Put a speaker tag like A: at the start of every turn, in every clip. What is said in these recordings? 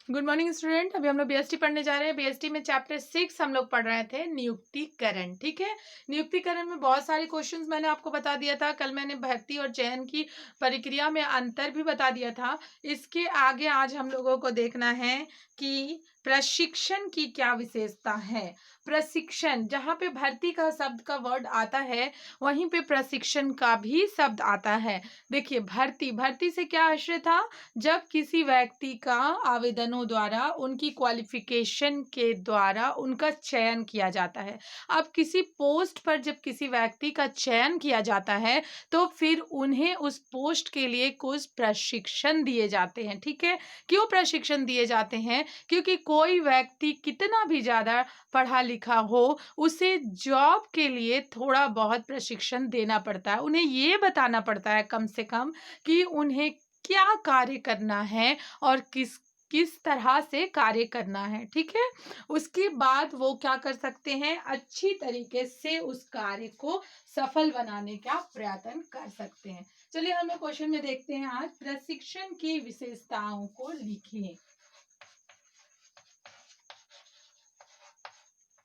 A: Good morning student. अभी हम लोग बीएसटी पढ़ने जा रहे हैं। बीएसटी में चैप्टर 6 हम लोग पढ़ रहे थे, नियुक्तिकरण। ठीक है, नियुक्तिकरण में बहुत सारे क्वेश्चंस मैंने आपको बता दिया था। कल मैंने भर्ती और चयन की प्रक्रिया में अंतर भी बता दिया था। इसके आगे आज हम लोगों को देखना है कि प्रशिक्षण की क्या विशेषता है। प्रशिक्षण, जहाँ पे भर्ती का शब्द का वर्ड आता है वहीं पे प्रशिक्षण का भी शब्द आता है। देखिए, भर्ती भर्ती से क्या आशय था, जब किसी व्यक्ति का आवेदनों द्वारा उनकी क्वालिफिकेशन के द्वारा उनका चयन किया जाता है। अब किसी पोस्ट पर जब किसी व्यक्ति का चयन किया जाता है तो फिर उन्हें उस पोस्ट के लिए कुछ प्रशिक्षण दिए जाते हैं। ठीक है, क्यों प्रशिक्षण दिए जाते हैं? क्योंकि कोई व्यक्ति कितना भी ज़्यादा पढ़ा लिखा हो, उसे जॉब के लिए थोड़ा बहुत प्रशिक्षण देना पड़ता है। उन्हें ये बताना पड़ता है कम से कम कि उन्हें क्या कार्य करना है और किस किस तरह से कार्य करना है। ठीक है, उसके बाद वो क्या कर सकते हैं, अच्छी तरीके से उस कार्य को सफल बनाने का प्रयत्न कर सकते हैं। चलिए हम लोग क्वेश्चन में देखते हैं। आज प्रशिक्षण की विशेषताओं को लिखिए।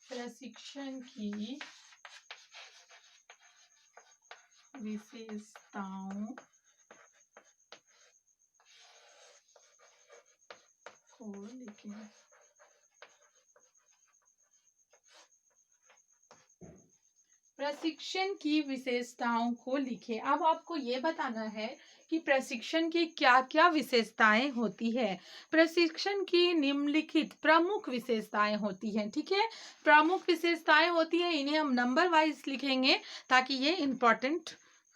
A: प्रशिक्षण की विशेषताओं को लिखें। प्रशिक्षण की विशेषताओं को लिखें। अब आपको ये बताना है कि प्रशिक्षण की क्या क्या विशेषताएं होती है। प्रशिक्षण की निम्नलिखित प्रमुख विशेषताएं होती हैं। ठीक है, प्रमुख विशेषताएं होती हैं, इन्हें हम नंबर वाइज लिखेंगे ताकि ये इंपॉर्टेंट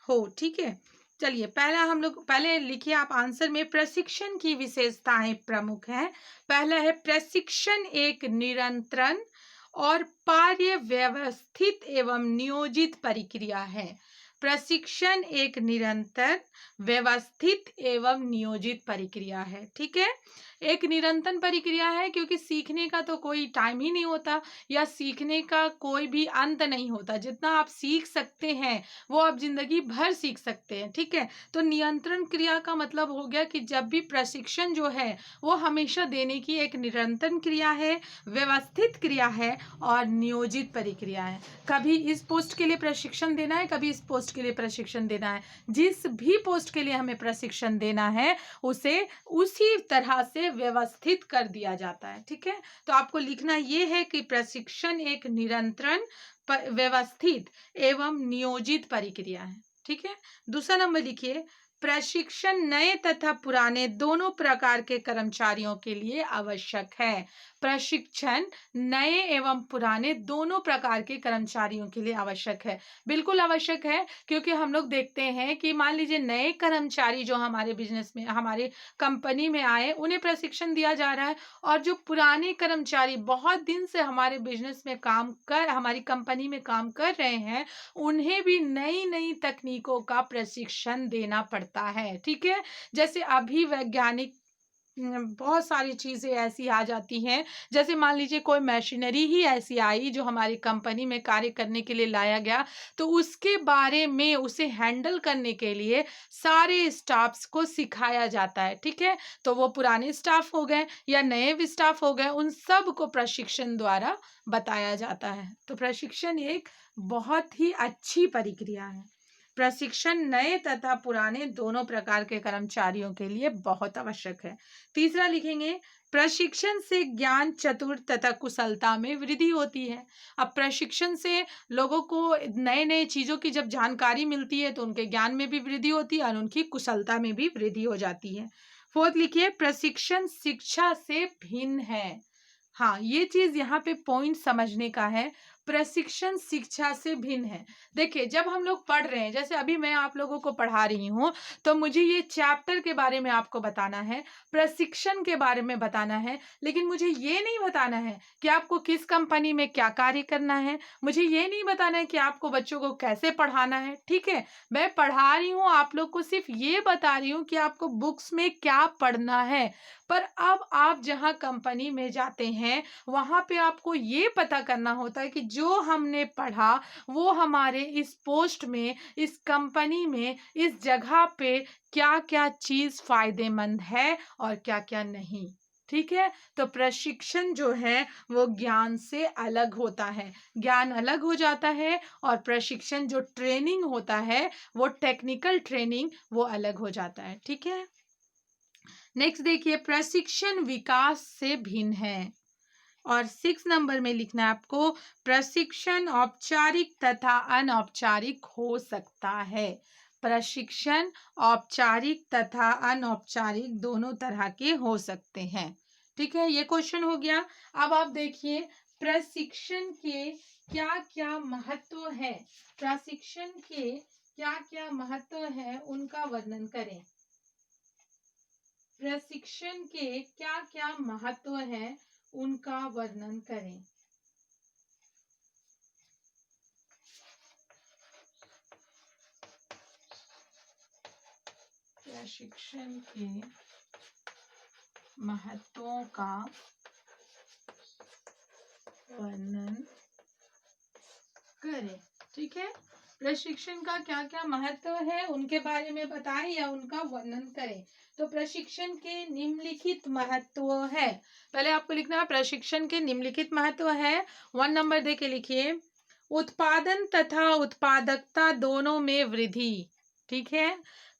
A: हो। ठीक है, चलिए पहला हम लोग पहले लिखिए आप आंसर में। प्रशिक्षण की विशेषताएं प्रमुख है। पहला है, प्रशिक्षण एक निरंतर और पर्यव्यवस्थित एवं नियोजित प्रक्रिया है। प्रशिक्षण एक निरंतर, व्यवस्थित एवं नियोजित प्रक्रिया है। ठीक है, एक निरंतर प्रक्रिया है क्योंकि सीखने का तो कोई टाइम ही नहीं होता या सीखने का कोई भी अंत नहीं होता। जितना आप सीख सकते हैं वो आप जिंदगी भर सीख सकते हैं। ठीक है, तो नियंत्रण क्रिया का मतलब हो गया कि जब भी प्रशिक्षण जो है वो हमेशा देने की एक निरंतर क्रिया है, व्यवस्थित क्रिया है और नियोजित प्रक्रिया है। कभी इस पोस्ट के लिए प्रशिक्षण देना है, कभी इस पोस्ट के लिए प्रशिक्षण देना है। जिस भी पोस्ट के लिए हमें प्रशिक्षण देना है उसे उसी तरह से व्यवस्थित कर दिया जाता है। ठीक है, तो आपको लिखना यह है कि प्रशिक्षण एक निरंतर, व्यवस्थित एवं नियोजित प्रक्रिया है। ठीक है, दूसरा नंबर लिखिए, प्रशिक्षण नए तथा पुराने दोनों प्रकार के कर्मचारियों के लिए आवश्यक है। प्रशिक्षण नए एवं पुराने दोनों प्रकार के कर्मचारियों के लिए आवश्यक है। बिल्कुल आवश्यक है, क्योंकि हम लोग देखते हैं कि मान लीजिए नए कर्मचारी जो हमारे बिजनेस में, हमारे कंपनी में आए, उन्हें प्रशिक्षण दिया जा रहा है, और जो पुराने कर्मचारी बहुत दिन से हमारे बिजनेस में काम कर, हमारी कंपनी में काम कर रहे हैं, उन्हें भी नई नई तकनीकों का प्रशिक्षण देना पड़ता है। ठीक है, जैसे अभी वैज्ञानिक बहुत सारी चीज़ें ऐसी आ जाती हैं। जैसे मान लीजिए कोई मशीनरी ही ऐसी आई जो हमारी कंपनी में कार्य करने के लिए लाया गया, तो उसके बारे में उसे हैंडल करने के लिए सारे स्टाफ्स को सिखाया जाता है। ठीक है, तो वो पुराने स्टाफ हो गए या नए भी स्टाफ हो गए, उन सब को प्रशिक्षण द्वारा बताया जाता है। तो प्रशिक्षण एक बहुत ही अच्छी प्रक्रिया है। प्रशिक्षण नए तथा पुराने दोनों प्रकार के कर्मचारियों के लिए बहुत आवश्यक है। तीसरा लिखेंगे, प्रशिक्षण से ज्ञान, चतुर तथा कुशलता में वृद्धि होती है। अब प्रशिक्षण से लोगों को नए नए चीजों की जब जानकारी मिलती है तो उनके ज्ञान में भी वृद्धि होती है और उनकी कुशलता में भी वृद्धि हो जाती है। फोर्थ लिखिए, प्रशिक्षण शिक्षा से भिन्न है। हाँ, ये चीज यहाँ पे पॉइंट समझने का है। प्रशिक्षण शिक्षा से भिन्न है। देखिए, जब हम लोग पढ़ रहे हैं, जैसे अभी मैं आप लोगों को पढ़ा रही हूँ, तो मुझे ये चैप्टर के बारे में आपको बताना है, प्रशिक्षण के बारे में बताना है, लेकिन मुझे ये नहीं बताना है कि आपको किस कंपनी में क्या कार्य करना है। मुझे ये नहीं बताना है कि आपको बच्चों को कैसे पढ़ाना है। ठीक है, मैं पढ़ा रही हूँ आप लोग को, सिर्फ ये बता रही हूँ कि आपको बुक्स में क्या पढ़ना है। पर अब आप जहाँ कंपनी में जाते हैं वहां पे आपको ये पता करना होता है कि जो हमने पढ़ा वो हमारे इस पोस्ट में, इस कंपनी में, इस जगह पे क्या क्या चीज फायदेमंद है और क्या क्या नहीं। ठीक है। तो प्रशिक्षण जो है वो ज्ञान से अलग होता है, ज्ञान अलग हो जाता है, और प्रशिक्षण जो ट्रेनिंग होता है वो टेक्निकल ट्रेनिंग वो अलग हो जाता है। ठीक है। नेक्स्ट देखिए, प्रशिक्षण विकास से भिन्न है। और 6 नंबर में लिखना है आपको, प्रशिक्षण औपचारिक तथा अनौपचारिक हो सकता है। प्रशिक्षण औपचारिक तथा अनौपचारिक दोनों तरह के हो सकते हैं। ठीक है, ये क्वेश्चन हो गया। अब आप देखिए प्रशिक्षण के क्या क्या महत्व है, प्रशिक्षण के क्या क्या महत्व है उनका वर्णन करें। प्रशिक्षण के क्या क्या महत्व है उनका वर्णन करें। प्रशिक्षण के महत्वों का वर्णन करें। ठीक है, प्रशिक्षण का क्या क्या महत्व है उनके बारे में बताएं या उनका वर्णन करें। तो प्रशिक्षण के निम्नलिखित महत्व है, पहले आपको लिखना है प्रशिक्षण के निम्नलिखित महत्व है। 1 नंबर दे के लिखिए, उत्पादन तथा उत्पादकता दोनों में वृद्धि। ठीक है,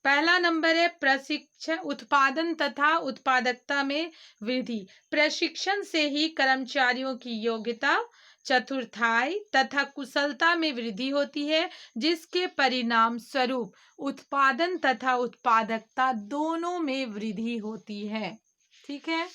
A: पहला नंबर है प्रशिक्षण, उत्पादन तथा उत्पादकता में वृद्धि। प्रशिक्षण से ही कर्मचारियों की योग्यता, चतुर्थाई तथा कुशलता में वृद्धि होती है, जिसके परिणाम स्वरूप उत्पादन तथा उत्पादकता दोनों में वृद्धि होती है। ठीक है।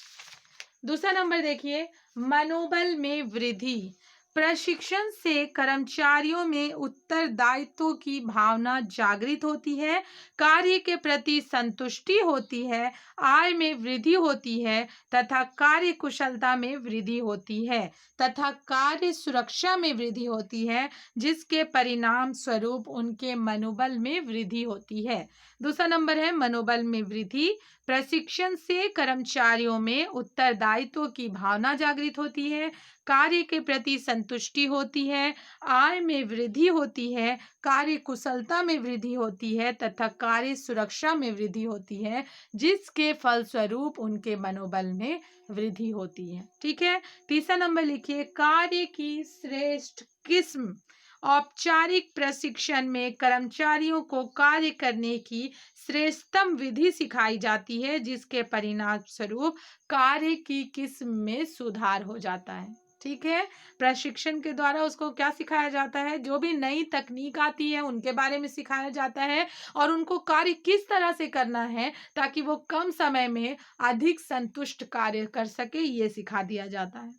A: दूसरा नंबर देखिए, मनोबल में वृद्धि। प्रशिक्षण से कर्मचारियों में उत्तरदायित्व की भावना जागृत होती है, कार्य के प्रति संतुष्टि होती है, आय में वृद्धि होती है तथा कार्य कुशलता में वृद्धि होती है तथा कार्य सुरक्षा में वृद्धि होती है, जिसके परिणाम स्वरूप उनके मनोबल में वृद्धि होती है। दूसरा नंबर है मनोबल में वृद्धि। प्रशिक्षण से कर्मचारियों में उत्तरदायित्व की भावना जागृत होती है, कार्य के प्रति संतुष्टि होती है, आय में वृद्धि होती है, कार्य कुशलता में वृद्धि होती है तथा कार्य सुरक्षा में वृद्धि होती है, जिसके फलस्वरूप उनके मनोबल में वृद्धि होती है। ठीक है। तीसरा नंबर लिखिए, कार्य की श्रेष्ठ किस्म। औपचारिक प्रशिक्षण में कर्मचारियों को कार्य करने की श्रेष्ठतम विधि सिखाई जाती है, जिसके परिणाम स्वरूप कार्य की किस्म में सुधार हो जाता है। ठीक है, प्रशिक्षण के द्वारा उसको क्या सिखाया जाता है, जो भी नई तकनीक आती है उनके बारे में सिखाया जाता है और उनको कार्य किस तरह से करना है ताकि वो कम समय में अधिक संतुष्ट कार्य कर सके, ये सिखा दिया जाता है।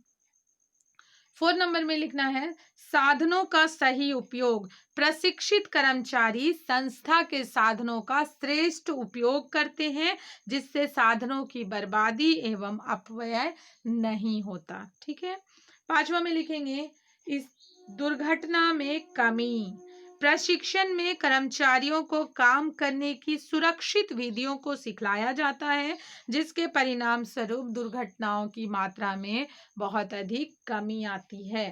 A: 4 नंबर में लिखना है, साधनों का सही उपयोग। प्रशिक्षित कर्मचारी संस्था के साधनों का श्रेष्ठ उपयोग करते हैं, जिससे साधनों की बर्बादी एवं अपव्यय नहीं होता। ठीक है। 5वां में लिखेंगे, इस दुर्घटना में कमी। प्रशिक्षण में कर्मचारियों को काम करने की सुरक्षित विधियों को सिखलाया जाता है, जिसके परिणाम स्वरूप दुर्घटनाओं की मात्रा में बहुत अधिक कमी आती है।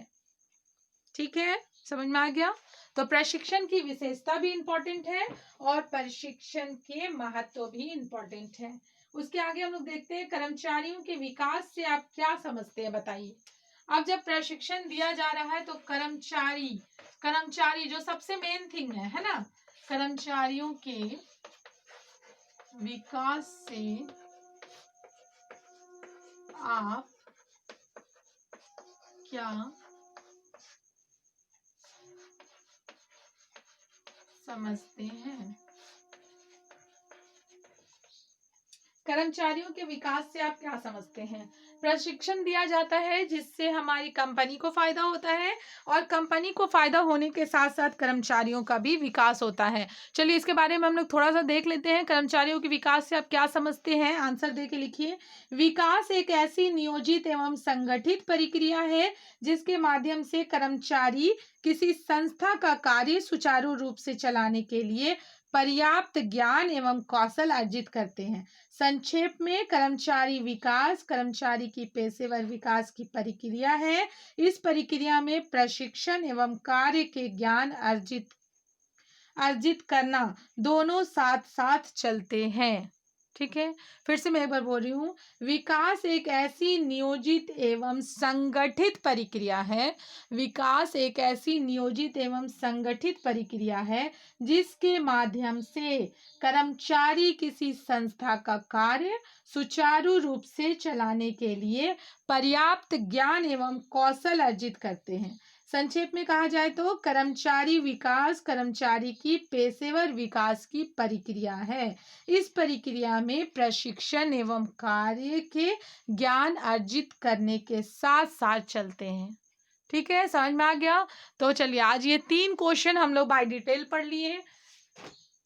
A: ठीक है, समझ में आ गया। तो प्रशिक्षण की विशेषता भी इंपॉर्टेंट है और प्रशिक्षण के महत्व भी इंपॉर्टेंट है। उसके आगे हम लोग देखते हैं कर्मचारियों के विकास से आप क्या समझते हैं, बताइए। अब जब प्रशिक्षण दिया जा रहा है तो कर्मचारी जो सबसे मेन थिंग है ना, कर्मचारियों के विकास से आप क्या समझते हैं। कर्मचारियों के विकास से आप क्या समझते हैं। प्रशिक्षण दिया जाता है जिससे हमारी कंपनी को फायदा होता है और कंपनी को फायदा होने के साथ साथ कर्मचारियों का भी विकास होता है। चलिए इसके बारे में हम लोग थोड़ा सा देख लेते हैं, कर्मचारियों के विकास से आप क्या समझते हैं, आंसर दे के लिखिए। विकास एक ऐसी नियोजित एवं संगठित प्रक्रिया है जिसके माध्यम से कर्मचारी किसी संस्था का कार्य सुचारू रूप से चलाने के लिए पर्याप्त ज्ञान एवं कौशल अर्जित करते हैं। संक्षेप में कर्मचारी विकास कर्मचारी की पेशेवर विकास की प्रक्रिया है। इस प्रक्रिया में प्रशिक्षण एवं कार्य के ज्ञान अर्जित करना दोनों साथ साथ चलते हैं। ठीक है, फिर से मैं एक बार बोल रही हूँ, विकास एक ऐसी नियोजित एवं संगठित प्रक्रिया है। विकास एक ऐसी नियोजित एवं संगठित प्रक्रिया है जिसके माध्यम से कर्मचारी किसी संस्था का कार्य सुचारू रूप से चलाने के लिए पर्याप्त ज्ञान एवं कौशल अर्जित करते हैं। संक्षेप में कहा जाए तो कर्मचारी विकास कर्मचारी की पेशेवर विकास की प्रक्रिया है। इस प्रक्रिया में प्रशिक्षण एवं कार्य के ज्ञान अर्जित करने के साथ साथ चलते हैं। ठीक है, समझ में आ गया? तो चलिए आज ये 3 क्वेश्चन हम लोग बाय डिटेल पढ़ लिए।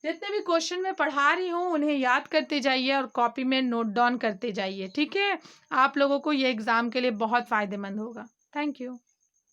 A: जितने भी क्वेश्चन मैं पढ़ा रही हूँ उन्हें याद करते जाइए और कॉपी में नोट डाउन करते जाइए। ठीक है, आप लोगों को ये एग्जाम के लिए बहुत फायदेमंद होगा। Thank you.